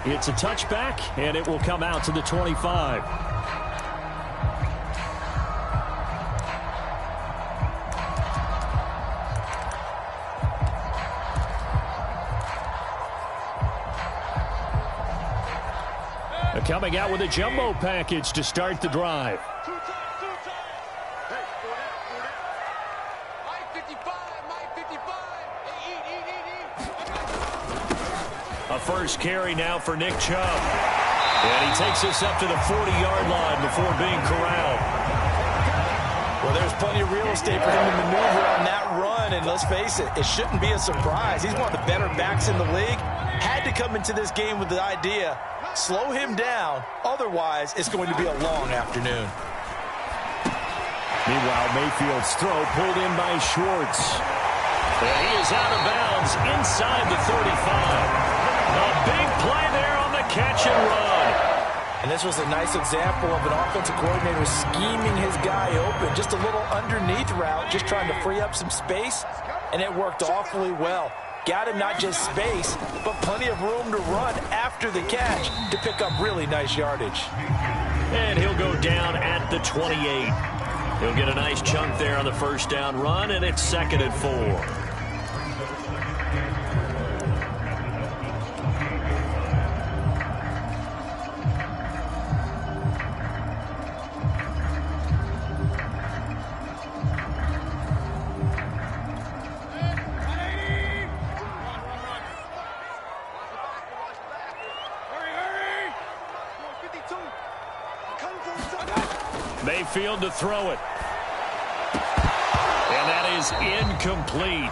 It's a touchback, and it will come out to the 25. Coming out with a jumbo package to start the drive. A first carry now for Nick Chubb. And he takes us up to the 40-yard line before being corralled. Well, there's plenty of real estate for him to maneuver on that run, and let's face it, it shouldn't be a surprise. He's one of the better backs in the league. Had to come into this game with the idea, slow him down, otherwise it's going to be a long afternoon. Meanwhile, Mayfield's throw pulled in by Schwartz. And he is out of bounds inside the 35. A big play there on the catch and run. And this was a nice example of an offensive coordinator scheming his guy open. Just a little underneath route, just trying to free up some space, and it worked awfully well. Got him not just space, but plenty of room to run after the catch to pick up really nice yardage. And he'll go down at the 28. He'll get a nice chunk there on the first down run, and it's 2nd and 4. Mayfield to throw it. And that is incomplete.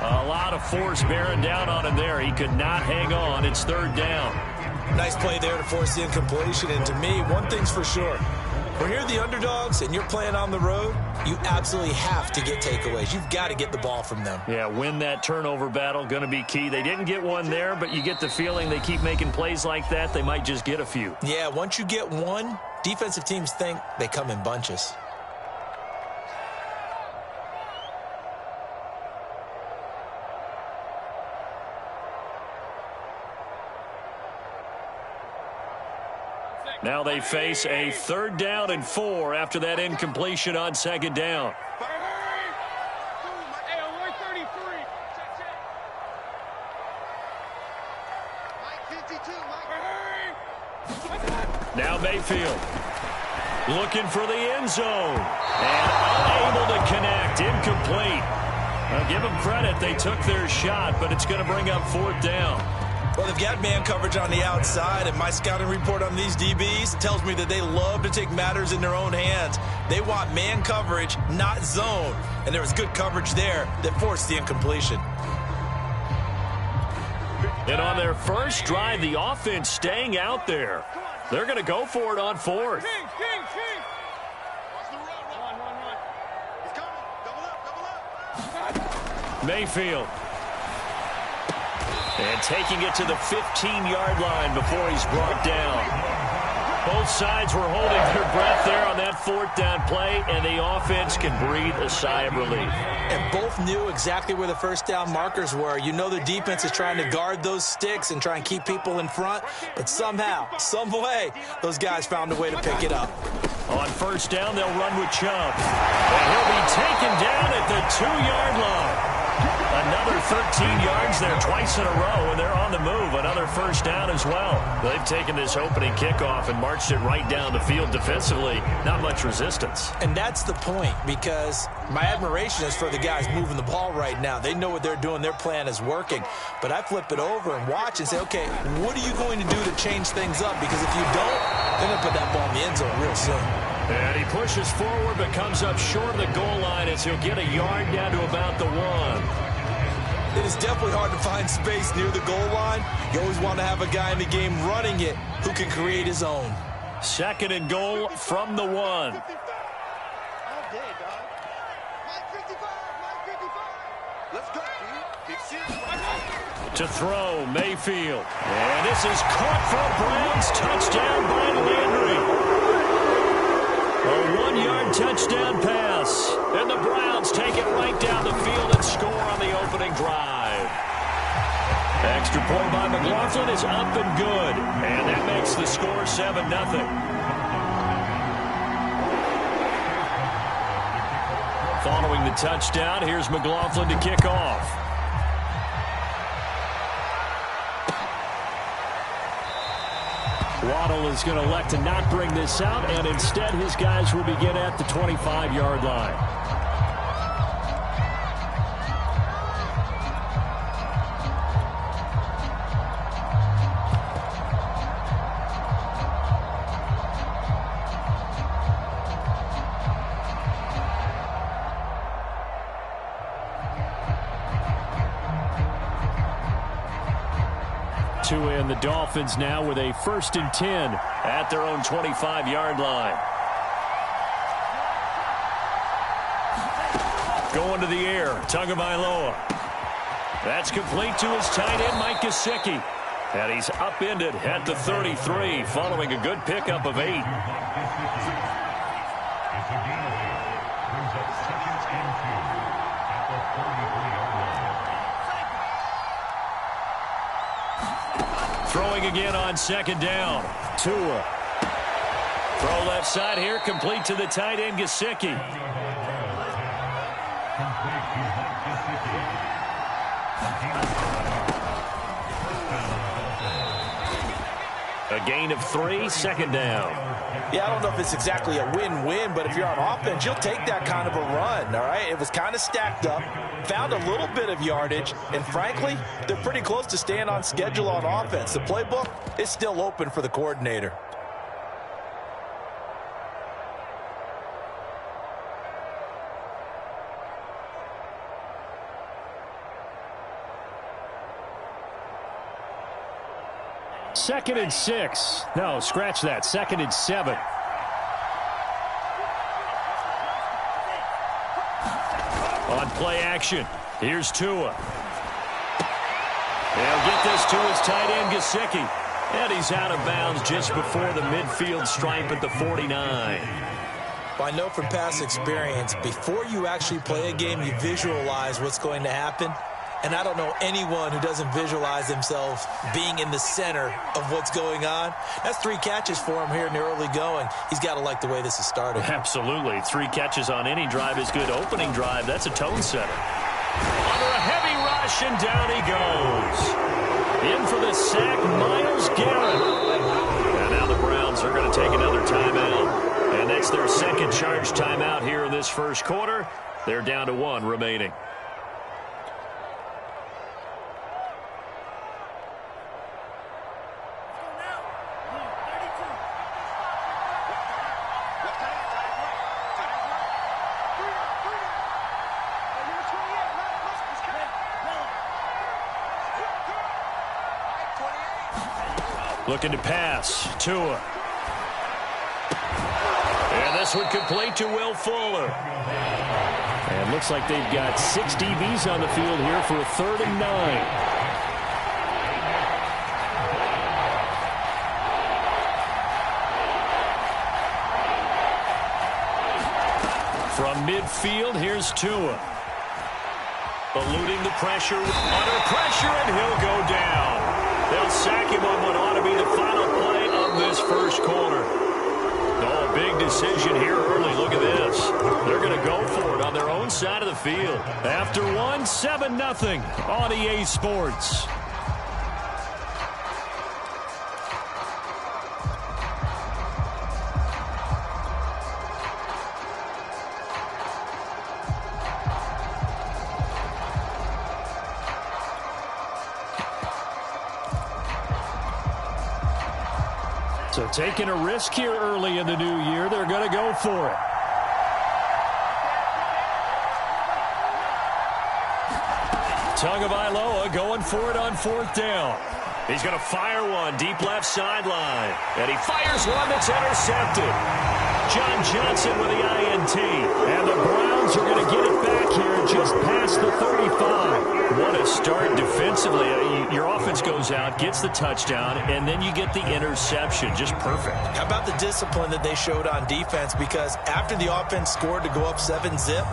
A lot of force bearing down on him there. He could not hang on. It's 3rd down. Nice play there to force the incompletion. And to me, one thing's for sure. When you're the underdogs and you're playing on the road, you absolutely have to get takeaways. You've got to get the ball from them. Yeah, win that turnover battle, going to be key. They didn't get one there, but you get the feeling they keep making plays like that, they might just get a few. Yeah, once you get one, defensive teams think they come in bunches. Now they face a 3rd down and 4 after that incompletion on 2nd down. Now Mayfield looking for the end zone and unable to connect. Incomplete. I'll give them credit. They took their shot, but it's going to bring up 4th down. Well, they've got man coverage on the outside, and my scouting report on these DBs tells me that they love to take matters in their own hands. They want man coverage, not zone, and there was good coverage there that forced the incompletion. And on their first drive, the offense staying out there. They're going to go for it on 4th. Mayfield. And taking it to the 15-yard line before he's brought down. Both sides were holding their breath there on that 4th down play, and the offense can breathe a sigh of relief. And both knew exactly where the first down markers were. You know the defense is trying to guard those sticks and try and keep people in front, but somehow, some way, those guys found a way to pick it up. On first down, they'll run with Chubb. And he'll be taken down at the 2-yard line. Another 13 yards there twice in a row, and they're on the move. Another first down as well. They've taken this opening kickoff and marched it right down the field defensively. Not much resistance. And that's the point, because my admiration is for the guys moving the ball right now. They know what they're doing. Their plan is working. But I flip it over and watch and say, okay, what are you going to do to change things up? Because if you don't, they're going to put that ball in the end zone real soon. And he pushes forward but comes up short of the goal line as he'll get a yard down to about the 1. It is definitely hard to find space near the goal line. You always want to have a guy in the game running it who can create his own. 2nd and goal from the 1. To throw, Mayfield. And this is caught for a Browns touchdown by Landry. A 1-yard touchdown pass. And the Browns take it right down the field and score on the opening drive. Extra point by McLaughlin is up and good. makes the score 7-0. Following the touchdown, here's McLaughlin to kick off. Waddle is going to elect to not bring this out, and instead his guys will begin at the 25-yard line. And the Dolphins now with a 1st and 10 at their own 25-yard line. Going to the air, Tagovailoa. That's complete to his tight end, Mike Gesicki. And he's upended at the 33 following a good pickup of 8. Throwing again on 2nd down. Tua. Throw left side here, complete to the tight end, Gesicki. A gain of 3, 2nd down. Yeah, I don't know if it's exactly a win-win, but if you're on offense, you'll take that kind of a run, all right? It was kind of stacked up, found a little bit of yardage, and frankly, they're pretty close to staying on schedule on offense. The playbook is still open for the coordinator. Second and 6. No, scratch that. 2nd and 7. On play action, here's Tua. They'll get this to his tight end, Gesicki. And he's out of bounds just before the midfield stripe at the 49. I know from past experience, before you actually play a game, you visualize what's going to happen. And I don't know anyone who doesn't visualize themselves being in the center of what's going on. That's 3 catches for him here in the early going. He's got to like the way this is starting. Absolutely. 3 catches on any drive is good. Opening drive, that's a tone setter. Under a heavy rush, and down he goes. In for the sack, Myles Garrett. And now the Browns are going to take another timeout. And that's their 2nd charge timeout here in this 1st quarter. They're down to 1 remaining. Looking to pass. Tua. And this one complete to Will Fuller. And looks like they've got 6 DBs on the field here for a 3rd and 9. From midfield, here's Tua. Eluding the pressure. Under pressure, and he'll go down. They'll sack him on what ought to be the final play of this 1st quarter. Oh, big decision here early. Look at this. They're going to go for it on their own side of the field. After 1, 7-0 on EA Sports. So taking a risk here early in the new year, they're going to go for it. Tagovailoa going for it on 4th down. He's going to fire one deep left sideline. And he fires one that's intercepted. John Johnson with the INT. And the Browns are going to get it back here just past the 35. What a start defensively. Your offense goes out, gets the touchdown, and then you get the interception. Just perfect. How about the discipline that they showed on defense? Because after the offense scored to go up 7-zip,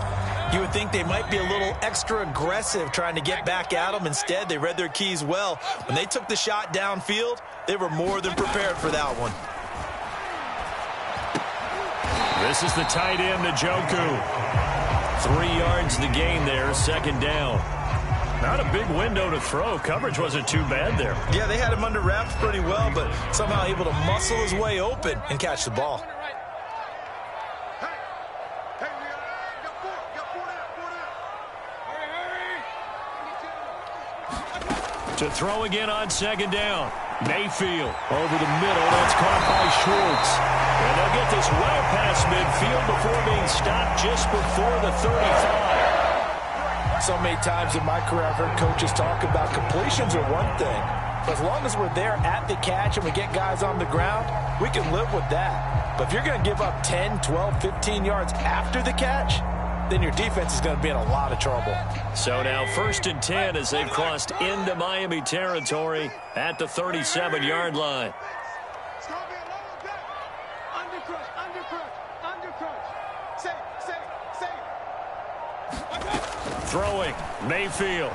You would think they might be a little extra aggressive trying to get back at them. Instead, they read their keys well. When they took the shot downfield, they were more than prepared for that one. This is the tight end, Njoku. 3 yards the gain there, second down. Not a big window to throw. Coverage wasn't too bad there. Yeah, they had him under wraps pretty well, but somehow able to muscle his way open and catch the ball. To throw again on second down. Mayfield over the middle. That's caught by Schwartz. And they'll get this well past midfield before being stopped just before the 35. So many times in my career I've heard coaches talk about completions are one thing. But as long as we're there at the catch and we get guys on the ground, we can live with that. But if you're going to give up 10, 12, 15 yards after the catch, then your defense is going to be in a lot of trouble. So now 1st and 10 as they've crossed into Miami territory at the 37-yard line. Throwing, Mayfield.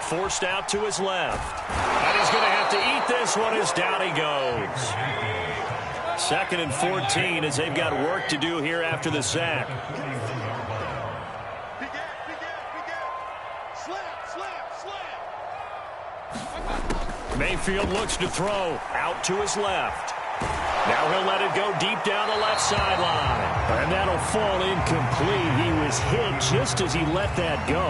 Forced out to his left. And he's going to have to eat this one as down he goes. 2nd and 14 as they've got work to do here after the sack. Mayfield looks to throw out to his left. Now he'll let it go deep down the left sideline. And that'll fall incomplete. He was hit just as he let that go.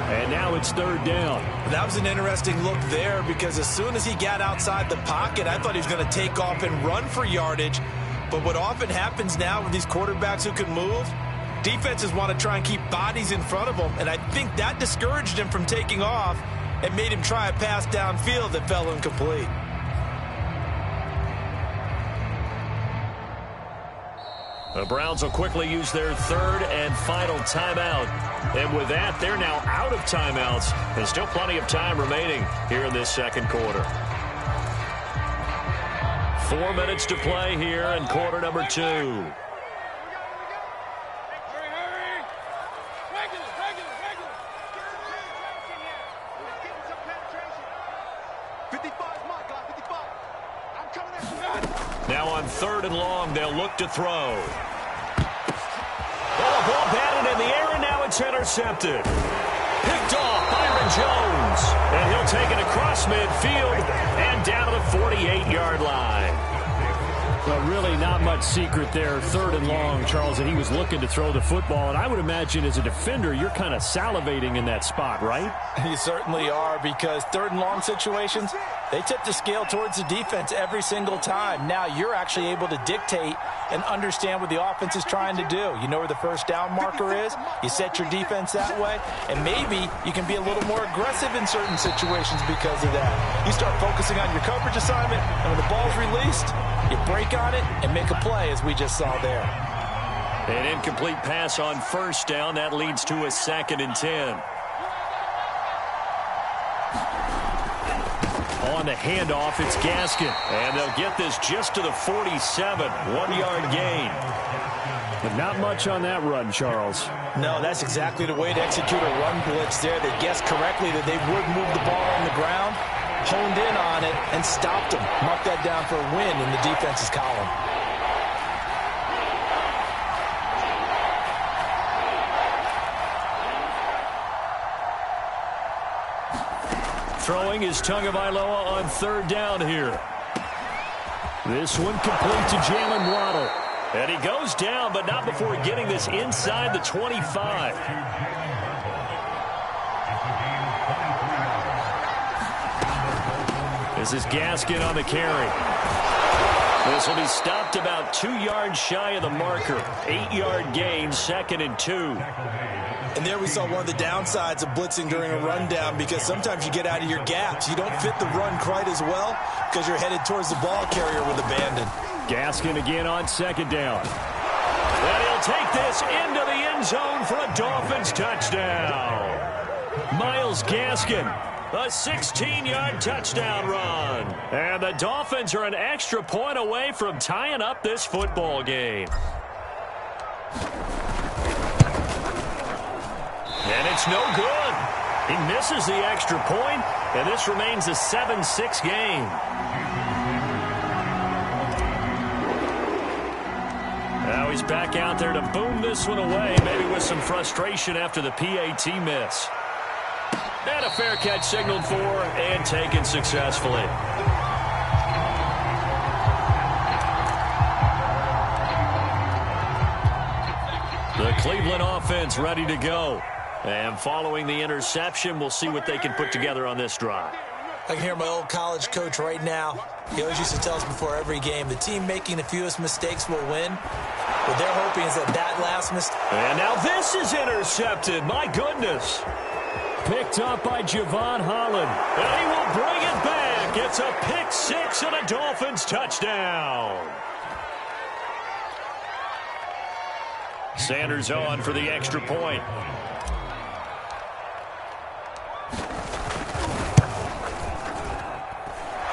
And now it's 3rd down. That was an interesting look there because as soon as he got outside the pocket, I thought he was going to take off and run for yardage. But what often happens now with these quarterbacks who can move, defenses want to try and keep bodies in front of them. And I think that discouraged him from taking off and made him try a pass downfield that fell incomplete. The Browns will quickly use their 3rd and final timeout. And with that, they're now out of timeouts. There's still plenty of time remaining here in this 2nd quarter. 4 minutes to play here in quarter number 2. Now on 3rd and long, they'll look to throw. Oh, a ball batted in the air, and now it's intercepted. Picked off Byron Jones. And he'll take it across midfield and down to the 48-yard line. Well, really not much secret there. 3rd and long, Charles, and he was looking to throw the football. And I would imagine as a defender, you're kind of salivating in that spot, right? You certainly are, because 3rd and long situations, they tip the scale towards the defense every single time. Now you're actually able to dictate and understand what the offense is trying to do. You know where the first down marker is. You set your defense that way, and maybe you can be a little more aggressive in certain situations because of that. You start focusing on your coverage assignment, and when the ball's released, you break on it and make a play, as we just saw there. An incomplete pass on 1st down. That leads to a 2nd and 10. On the handoff, it's Gaskin. And they'll get this just to the 47. 1-yard gain. But not much on that run, Charles. No, that's exactly the way to execute a run blitz there. They guessed correctly that they would move the ball on the ground, honed in on it, and stopped them. Marked that down for a win in the defense's column. Throwing is Tagovailoa on 3rd down here. This one complete to Jalen Waddle. And he goes down, but not before getting this inside the 25. This is Gaskin on the carry. This will be stopped about 2 yards shy of the marker. 8-yard gain, 2nd and 2. And there we saw one of the downsides of blitzing during a rundown, because sometimes you get out of your gaps. You don't fit the run quite as well because you're headed towards the ball carrier with abandon. Gaskin again on 2nd down. And he'll take this into the end zone for a Dolphins touchdown. Myles Gaskin, a 16-yard touchdown run. And the Dolphins are an extra point away from tying up this football game. And it's no good. He misses the extra point, and this remains a 7-6 game. Now he's back out there to boom this one away, maybe with some frustration after the PAT miss. And a fair catch signaled for and taken successfully. The Cleveland offense ready to go. And following the interception, we'll see what they can put together on this drive. I can hear my old college coach right now. He always used to tell us before every game, the team making the fewest mistakes will win. What they're hoping is that last mistake. And now this is intercepted. My goodness. Picked up by Javon Holland. And he will bring it back. It's a pick six and a Dolphins touchdown. Sanders on for the extra point.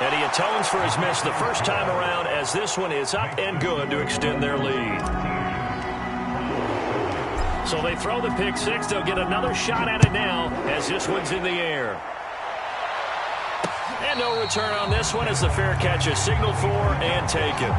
And he atones for his miss the first time around as this one is up and good to extend their lead. So they throw the pick six. They'll get another shot at it now as this one's in the air. And no return on this one as the fair catch is signaled for and taken.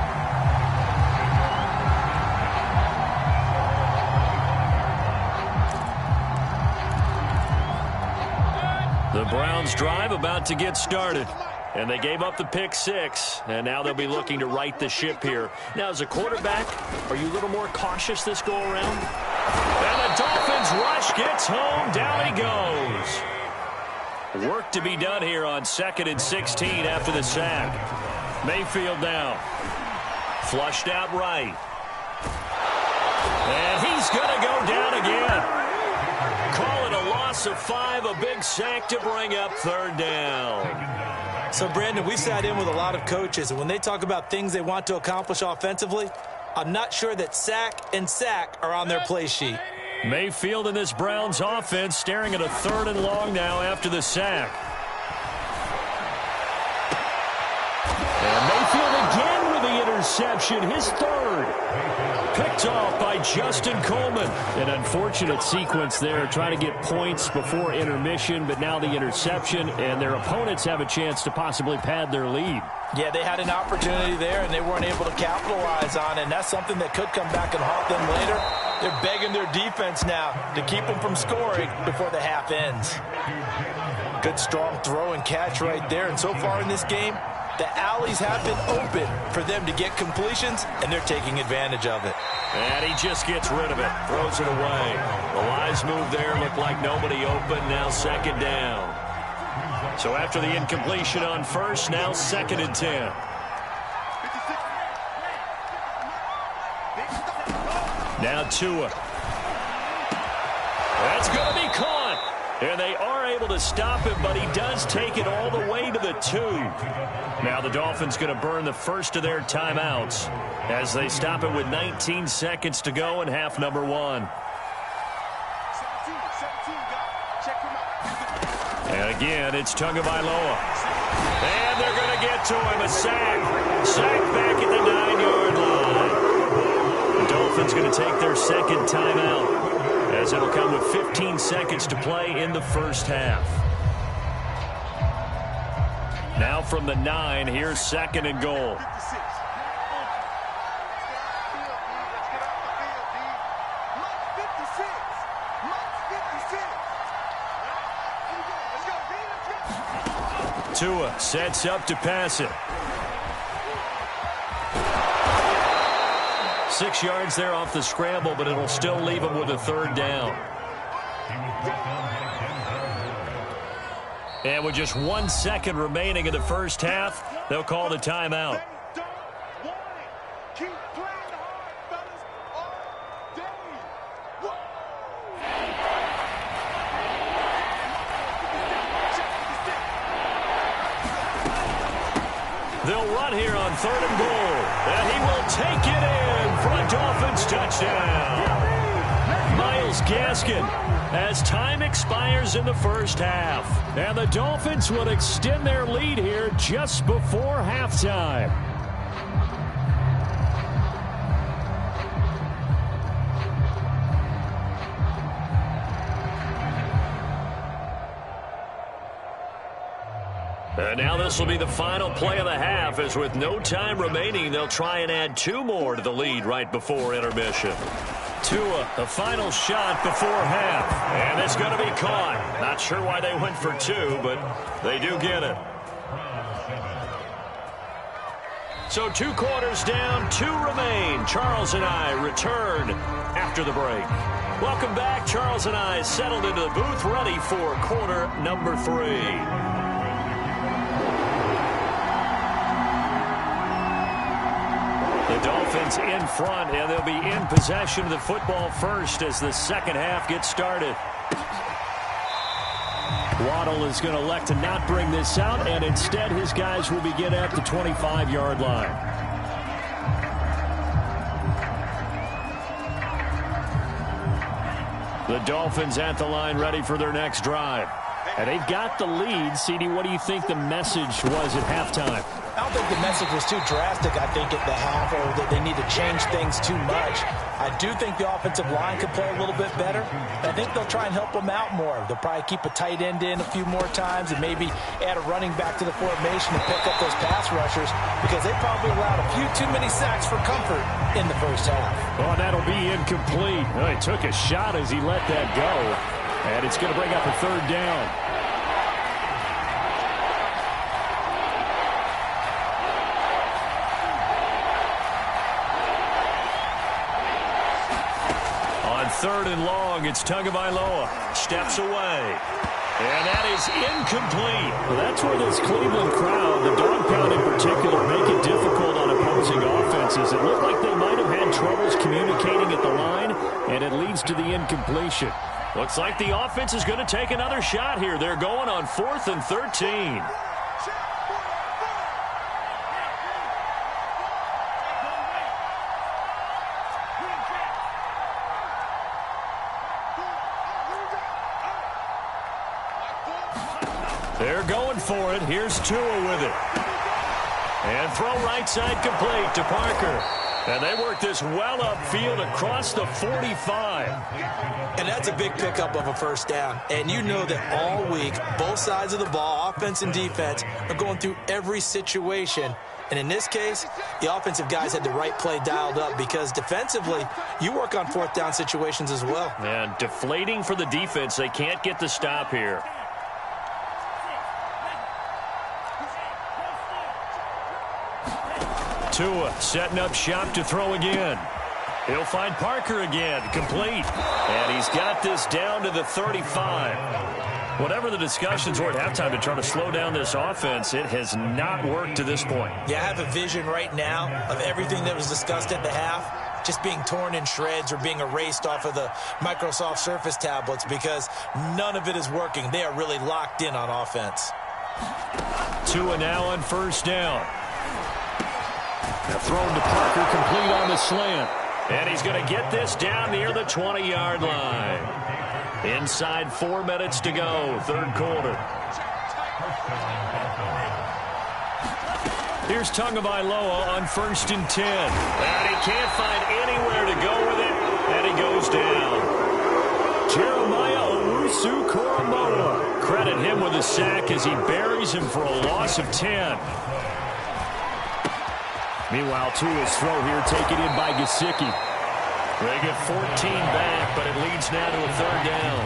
The Browns drive about to get started. And they gave up the pick six, and now they'll be looking to right the ship here. Now, as a quarterback, are you a little more cautious this go-around? And the Dolphins rush gets home. Down he goes. Work to be done here on 2nd and 16 after the sack. Mayfield now. Flushed out right. And he's going to go down again. Call it a loss of 5, a big sack to bring up 3rd down. So, Brandon, we sat in with a lot of coaches, and when they talk about things they want to accomplish offensively, I'm not sure that sack and sack are on their play sheet. Mayfield in this Browns offense staring at a 3rd and long now after the sack. And Mayfield again with the interception, his 3rd. Picked off by Justin Coleman. An unfortunate sequence there, trying to get points before intermission, but now the interception, and their opponents have a chance to possibly pad their lead. Yeah, they had an opportunity there, and they weren't able to capitalize on it, and that's something that could come back and haunt them later. They're begging their defense now to keep them from scoring before the half ends. Good, strong throw and catch right there, and so far in this game, the alleys have been open for them to get completions, and they're taking advantage of it. And he just gets rid of it, throws it away. The Lions move there, looked like nobody open, now 2nd down. So after the incompletion on 1st, now 2nd and 10. Now Tua. That's going to be caught. And they are able to stop him, but he does take it all the way to the 2. Now the Dolphins going to burn the first of their timeouts as they stop it with 19 seconds to go in half number 1. And again, it's Tagovailoa. And they're going to get to him. A sack. Sack back at the 9-yard line. The Dolphins going to take their 2nd timeout, as it'll come with 15 seconds to play in the first half. Now from the 9, here's 2nd and goal. Tua sets up to pass it. 6 yards there off the scramble, but it'll still leave him with a 3rd down. And with just 1 second remaining in the first half, they'll call the timeout. They'll run here on 3rd and goal, and he will take it in for a Dolphins touchdown. Myles Gaskin, as time expires in the first half, and the Dolphins will extend their lead here just before halftime. And now this will be the final play of the half, as with no time remaining, they'll try and add 2 more to the lead right before intermission. Tua, the final shot before half. And it's going to be caught. Not sure why they went for 2, but they do get it. So 2 quarters down, 2 remain. Charles and I return after the break. Welcome back. Charles and I settled into the booth, ready for quarter number 3. The Dolphins in front, and they'll be in possession of the football first as the second half gets started. Waddle is going to elect to not bring this out, and instead his guys will begin at the 25-yard line. The Dolphins at the line, ready for their next drive. And they've got the lead. CD, what do you think the message was at halftime? I don't think the message was too drastic, I think, at the half, or that they need to change things too much. I do think the offensive line could play a little bit better. I think they'll try and help them out more. They'll probably keep a tight end in a few more times and maybe add a running back to the formation and pick up those pass rushers, because they probably allowed a few too many sacks for comfort in the first half. Oh, that'll be incomplete. Oh, he took a shot as he let that go, and it's going to bring up a 3rd down. On 3rd and long, it's Tagovailoa. Steps away. And that is incomplete. Well, that's where this Cleveland crowd, the dog pound in particular, make it difficult on opposing offenses. It looked like they might have had troubles communicating at the line, and it leads to the incompletion. Looks like the offense is going to take another shot here. They're going on 4th and 13. They're going for it. Here's Tua with it. And throw right side complete to Parker. And they work this well upfield across the 45. And that's a big pickup of a first down. And you know that all week, both sides of the ball, offense and defense, are going through every situation. And in this case, the offensive guys had the right play dialed up, because defensively, you work on 4th down situations as well. And deflating for the defense. They can't get the stop here. Tua setting up shop to throw again. He'll find Parker again, complete. And he's got this down to the 35. Whatever the discussions were at halftime to try to slow down this offense, it has not worked to this point. Yeah, I have a vision right now of everything that was discussed at the half just being torn in shreds or being erased off of the Microsoft Surface tablets, because none of it is working. They are really locked in on offense. Tua now on 1st down. Now thrown to Parker, complete on the slant. And he's going to get this down near the 20-yard line. Inside 4 minutes to go, 3rd quarter. Here's Tagovailoa on 1st and 10. And he can't find anywhere to go with it, and he goes down. Jeremiah Owusu-Koramoah. Credit him with a sack as he buries him for a loss of 10. Meanwhile, Tua's throw here taken in by Gesicki. They get 14 back, but it leads now to a 3rd down.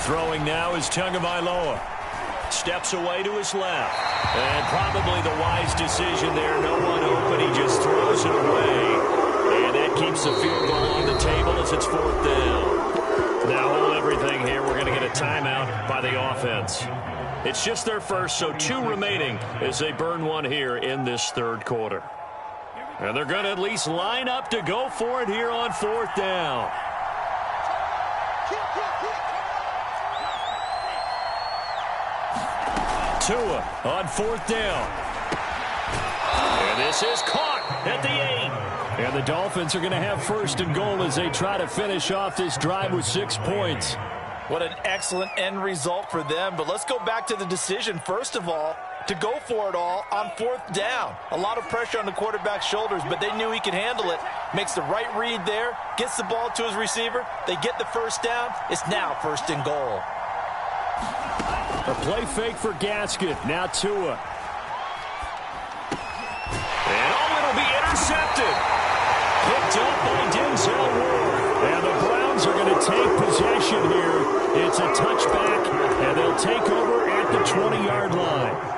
Throwing now is Tagovailoa. Steps away to his left. And probably the wise decision there. No one open. He just throws it away. And that keeps the field goal on the table as it's 4th down. Now hold everything here. We're going to get a timeout by the offense. It's just their first, so 2 remaining as they burn one here in this 3rd quarter. And they're going to at least line up to go for it here on 4th down. Tua on 4th down. And this is caught at the 8. And the Dolphins are going to have 1st and goal as they try to finish off this drive with 6 points. What an excellent end result for them. But let's go back to the decision. First of all, to go for it all on 4th down. A lot of pressure on the quarterback's shoulders, but they knew he could handle it. Makes the right read there, gets the ball to his receiver. They get the first down. It's now 1st and goal. A play fake for Gaskin. Now Tua. And it'll be intercepted. Picked up by Denzel Ward. And the Browns are going to take possession here. It's a touchback, and they'll take over at the 20-yard line.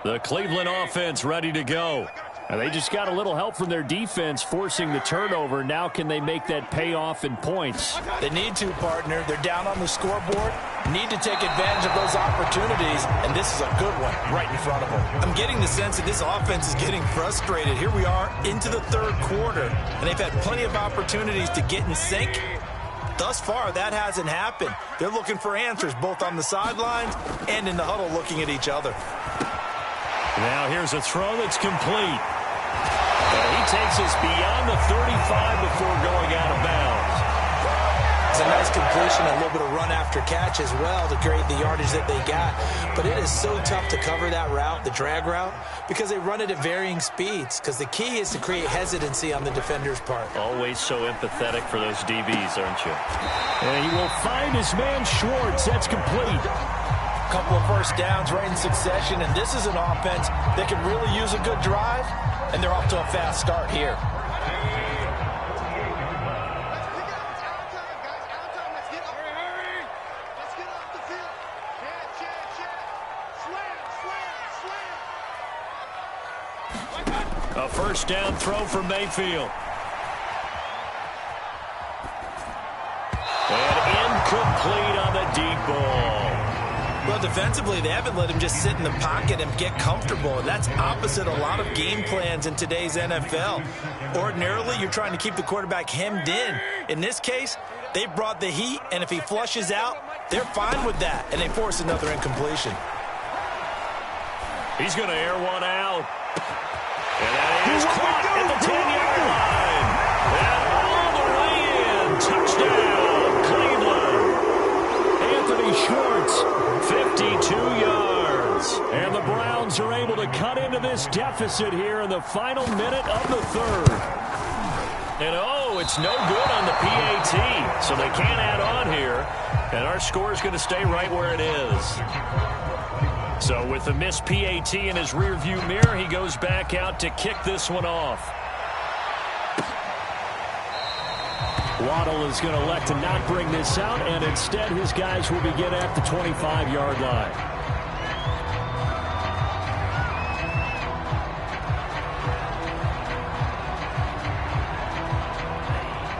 The Cleveland offense ready to go. And they just got a little help from their defense forcing the turnover. Now can they make that pay off in points? They need to, partner. They're down on the scoreboard. Need to take advantage of those opportunities, and this is a good one right in front of them. I'm getting the sense that this offense is getting frustrated. Here we are into the 3rd quarter, and they've had plenty of opportunities to get in sync. Thus far, that hasn't happened. They're looking for answers both on the sidelines and in the huddle looking at each other. Now here's a throw that's complete. He takes us beyond the 35 before going out of bounds. It's a nice completion, a little bit of run after catch as well to create the yardage that they got. But it is so tough to cover that route, the drag route, because they run it at varying speeds. Because the key is to create hesitancy on the defender's part. Always so empathetic for those DBs, aren't you? And he will find his man Schwartz. That's complete. Couple of first downs right in succession, and this is an offense that can really use a good drive, and they're off to a fast start here. A first down throw for Mayfield. And incomplete on the deep ball. Well, defensively, they haven't let him just sit in the pocket and get comfortable. And that's opposite a lot of game plans in today's NFL. Ordinarily, you're trying to keep the quarterback hemmed in. In this case, they brought the heat, and if he flushes out, they're fine with that, and they force another incompletion. He's going to air one out. And that is caught at the 10-yard line. And all the way in. Touchdown, Cleveland. Anthony Schwartz, 52 yards. And the Browns are able to cut into this deficit here in the final minute of the 3rd. And, it's no good on the PAT, so they can't add on here. And our score is going to stay right where it is. So with the missed PAT in his rearview mirror, he goes back out to kick this one off. Waddle is going to elect to not bring this out, and instead his guys will begin at the 25-yard line.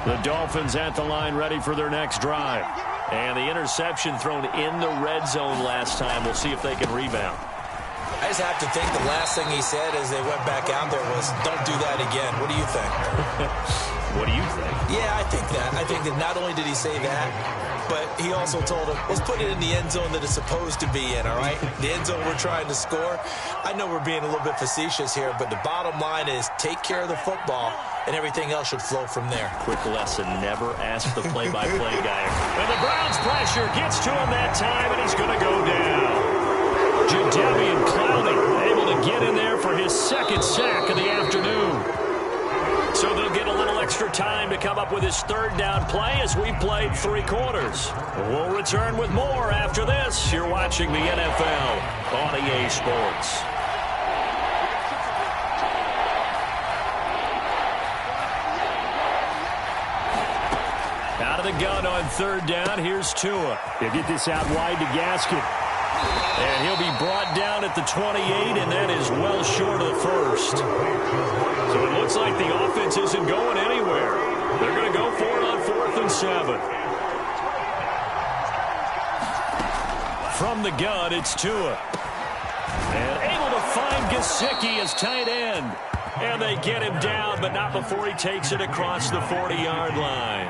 The Dolphins at the line ready for their next drive. And the interception thrown in the red zone last time. We'll see if they can rebound. I just have to think the last thing he said as they went back out there was, don't do that again. What do you think? What do you think? Yeah, I think that. I think that not only did he say that, but he also told him, let's put it in the end zone that it's supposed to be in, all right? The end zone we're trying to score. I know we're being a little bit facetious here, but the bottom line is take care of the football, and everything else should flow from there. Quick lesson, never ask the play-by-play guy. And the Browns pressure gets to him that time, and he's going to go down. Jadeveon Clowney able to get in there for his 2nd sack of the afternoon. So they'll get a little extra time to come up with his 3rd down play as we've played 3 quarters. We'll return with more after this. You're watching the NFL on EA Sports. Out of the gun on 3rd down. Here's Tua. He'll get this out wide to Gaskin. And he'll be brought down at the 28, and that is well short of the 1st. So it looks like the offense isn't going anywhere. They're going to go for it on 4th and 7. From the gun, it's Tua. And able to find Gesicki as tight end. And they get him down, but not before he takes it across the 40-yard line.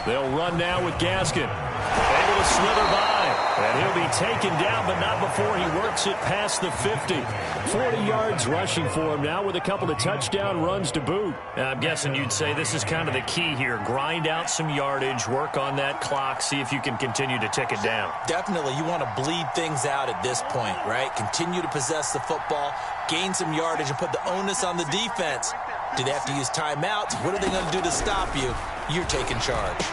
They'll run now with Gaskin. Able to slither by. And he'll be taken down, but not before he works it past the 50. 40 yards rushing for him now with a couple of touchdown runs to boot. I'm guessing you'd say this is kind of the key here. Grind out some yardage, work on that clock, see if you can continue to tick it down. Definitely, you want to bleed things out at this point, right? Continue to possess the football, gain some yardage, and put the onus on the defense. Do they have to use timeouts? What are they going to do to stop you? You're taking charge.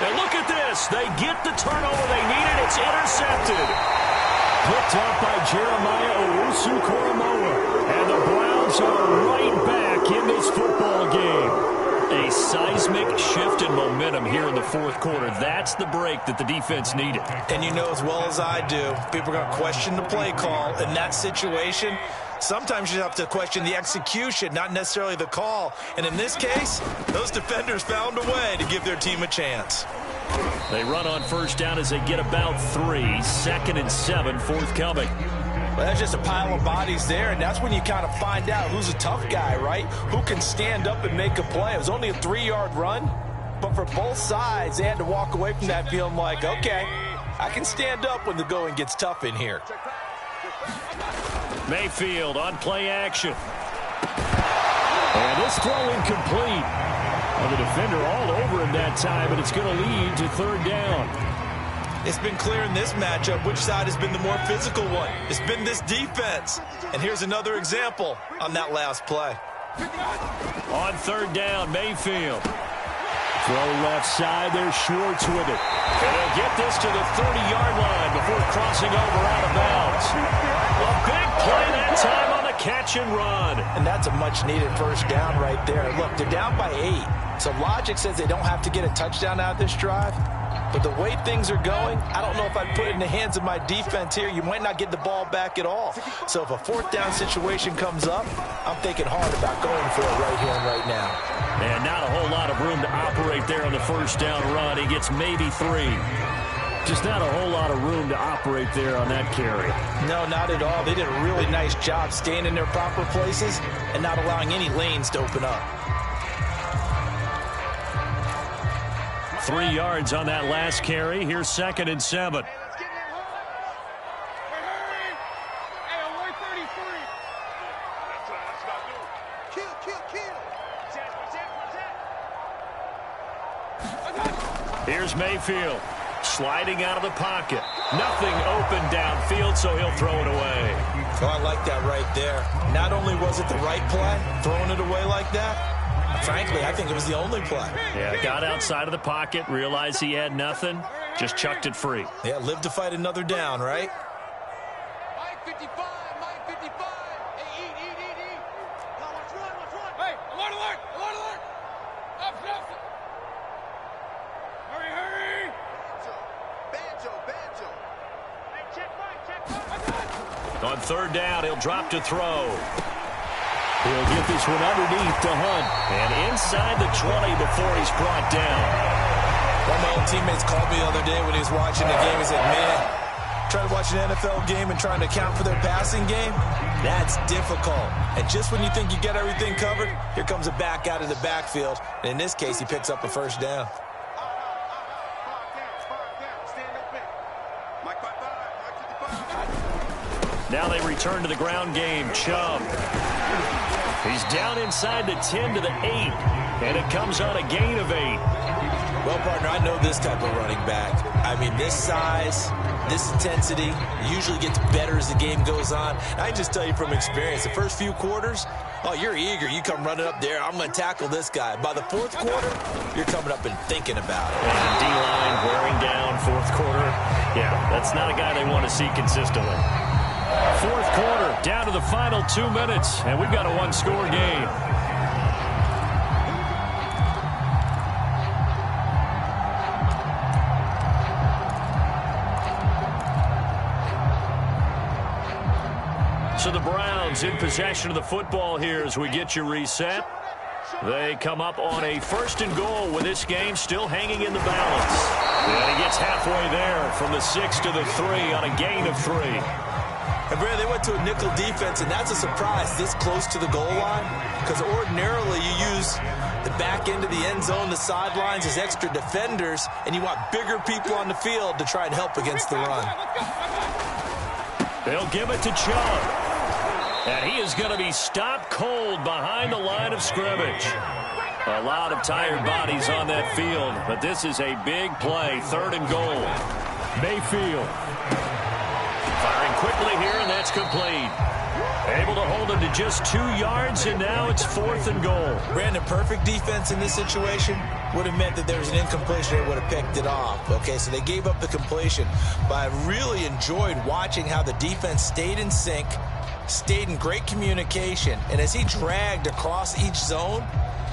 And look at this. They get the turnover they needed. It's intercepted. Picked up by Jeremiah Owusu-Koramoah. And the Browns are right back in this football game. A seismic shift in momentum here in the fourth quarter. That's the break that the defense needed. And you know as well as I do, people are going to question the play call in that situation. Sometimes you have to question the execution, not necessarily the call. And in this case, those defenders found a way to give their team a chance. They run on first down as they get about 3. 2nd and 7 forthcoming. Well, that's just a pile of bodies there, and that's when you kind of find out who's a tough guy, right? Who can stand up and make a play. It was only a 3-yard run, but for both sides, they had to walk away from that feeling like, okay, I can stand up when the going gets tough in here. Mayfield on play action. And this throw incomplete. Well, the defender all over him that time, but it's going to lead to 3rd down. It's been clear in this matchup which side has been the more physical one. It's been this defense. And here's another example on that last play. On 3rd down, Mayfield. Throw left side, there's Schwartz with it. And they'll get this to the 30-yard line before crossing over out of bounds. A big play that time on the catch and run. And that's a much-needed first down right there. Look, they're down by 8. So logic says they don't have to get a touchdown out of this drive. But the way things are going, I don't know if I'd put it in the hands of my defense here. You might not get the ball back at all. So if a 4th down situation comes up, I'm thinking hard about going for it right here and right now. And not a whole lot of room to operate there on the first down run. He gets maybe 3. Just not a whole lot of room to operate there on that carry. No, not at all. They did a really nice job staying in their proper places and not allowing any lanes to open up. 3 yards on that last carry. Here's 2nd and 7. Here's Mayfield sliding out of the pocket. Nothing open downfield, so he'll throw it away. Oh, I like that right there. Not only was it the right play, throwing it away like that, frankly, I think it was the only play. Yeah, got outside of the pocket, realized he had nothing, just chucked it free. Yeah, live to fight another down, right? Mike 55, Mike 55. Hey, eat. Come on, let's run. Hey, alert. Up. Hurry. Banjo. Hey, check Mike. On 3rd down, he'll drop to throw. He'll get this one underneath to Hunt. And inside the 20 before he's brought down. One of my old teammates called me the other day when he was watching the game. He said, man, trying to watch an NFL game and trying to account for their passing game, that's difficult. And just when you think you get everything covered, here comes a back out of the backfield. And in this case, he picks up a first down. Now they return to the ground game. Chubb. He's down inside the 10 to the 8. And it comes on a gain of 8. Well, partner, I know this type of running back. I mean, this size, this intensity usually gets better as the game goes on. I can just tell you from experience, the first few quarters, oh, you're eager. You come running up there. I'm going to tackle this guy. By the 4th quarter, you're coming up and thinking about it. And D-line wearing down 4th quarter. Yeah, that's not a guy they want to see consistently. 4th quarter, down to the final 2 minutes, and we've got a 1-score game. So the Browns in possession of the football here as we get you reset. They come up on a 1st and goal with this game still hanging in the balance. And he gets halfway there from the 6 to the 3 on a gain of 3. And Brad, they went to a nickel defense, and that's a surprise this close to the goal line, because ordinarily you use the back end of the end zone, the sidelines as extra defenders, and you want bigger people on the field to try and help against the run. They'll give it to Chubb. And he is going to be stopped cold behind the line of scrimmage. A lot of tired bodies on that field, but this is a big play, 3rd and goal. Mayfield. Firing quickly here, and that's complete. Able to hold it to just 2 yards, and now it's 4th and goal. Brandon, perfect defense in this situation would have meant that there was an incompletion and would have picked it off. Okay, so they gave up the completion, but I really enjoyed watching how the defense stayed in sync, stayed in great communication, and as he dragged across each zone,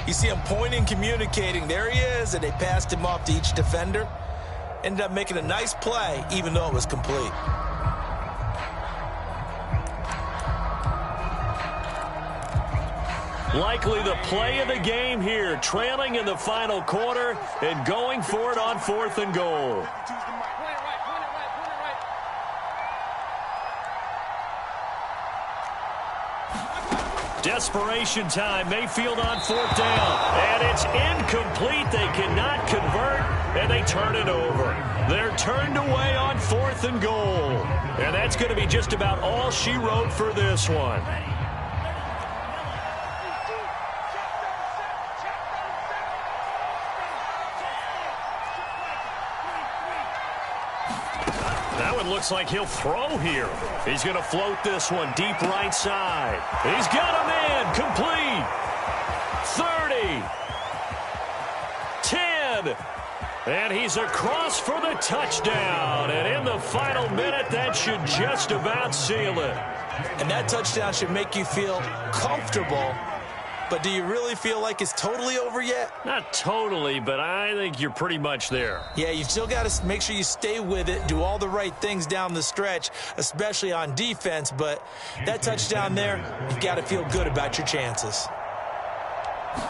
you see him pointing, communicating. There he is, and they passed him off to each defender. Ended up making a nice play, even though it was complete. Likely the play of the game here, trailing in the final quarter and going for it on 4th and goal. Desperation time. Mayfield on 4th down. And it's incomplete. They cannot convert, and they turn it over. They're turned away on 4th and goal. And that's going to be just about all she wrote for this one. Looks like he'll throw here. He's going to float this one deep right side. He's got a man complete. 30. 10. And he's across for the touchdown. And in the final minute, that should just about seal it. And that touchdown should make you feel comfortable. But do you really feel like it's totally over yet? Not totally, but I think you're pretty much there. Yeah, you still got to make sure you stay with it, do all the right things down the stretch, especially on defense. But that touchdown there, you've got to feel good about your chances. Oh,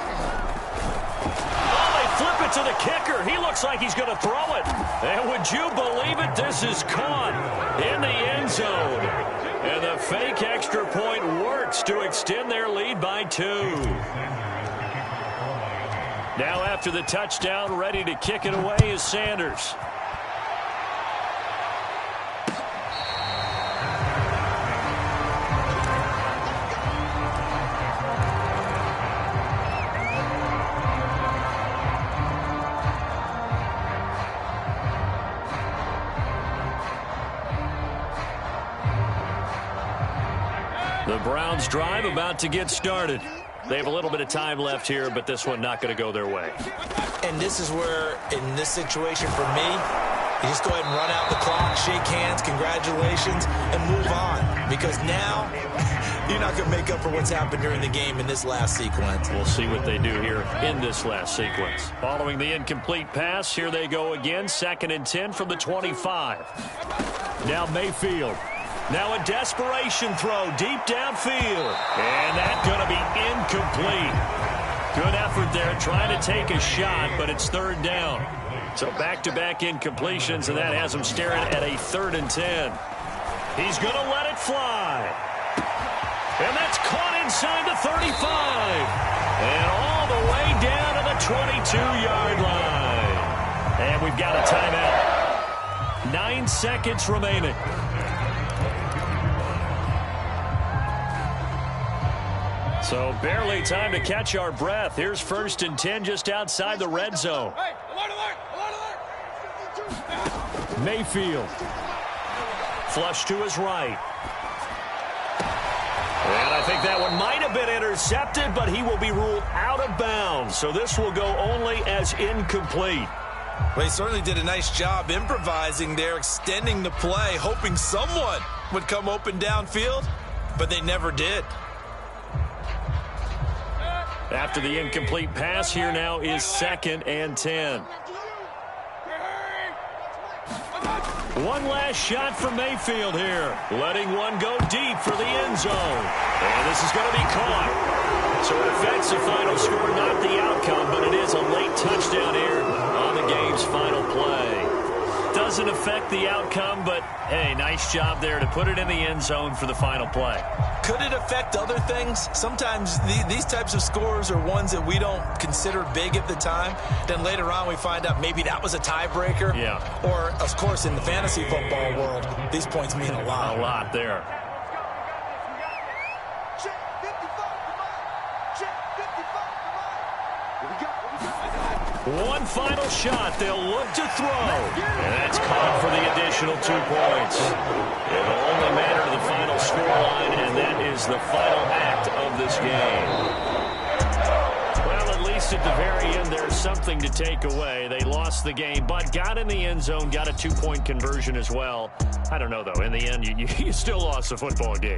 they flip it to the kicker. He looks like he's going to throw it. And would you believe it? This is caught in the end zone. And the fake extra point works to extend their lead by 2. Now after the touchdown, ready to kick it away is Sanders. The Browns drive about to get started. They have a little bit of time left here, but this one not going to go their way. And this is where, in this situation for me, you just go ahead and run out the clock, shake hands, congratulations, and move on. Because now, you're not going to make up for what's happened during the game in this last sequence. We'll see what they do here in this last sequence. Following the incomplete pass, here they go again. 2nd and 10 from the 25. Now Mayfield. Now a desperation throw deep downfield. And that's going to be incomplete. Good effort there trying to take a shot, but it's 3rd down. So back-to-back incompletions, and that has him staring at a 3rd and 10. He's going to let it fly. And that's caught inside the 35. And all the way down to the 22-yard line. And we've got a timeout. 9 seconds remaining. So barely time to catch our breath. Here's 1st and 10 just outside the red zone. Hey, alert, alert, alert, alert. Mayfield. Flush to his right. And I think that one might have been intercepted, but he will be ruled out of bounds. So this will go only as incomplete. Well, he certainly did a nice job improvising there, extending the play, hoping someone would come open downfield, but they never did. After the incomplete pass, here now is 2nd and 10. One last shot for Mayfield here. Letting one go deep for the end zone. And this is going to be caught. So it affects the final score, not the outcome, but it is a late touchdown here on the game's final play. Does doesn't affect the outcome, but, hey, nice job there to put it in the end zone for the final play. Could it affect other things? Sometimes these types of scores are ones that we don't consider big at the time. Then later on we find out maybe that was a tiebreaker. Yeah. Or, of course, in the fantasy football world, these points mean a lot. A lot there. Check 55 for Mike. Check 55 for Mike. Here we go. One final shot. They'll look to throw. And that's caught for the additional 2 points. It'll only matter to the final scoreline, and that is the final act of this game. Well, at least at the very end, there's something to take away. They lost the game, but got in the end zone, got a 2-point conversion as well. I don't know, though. In the end, you still lost the football game.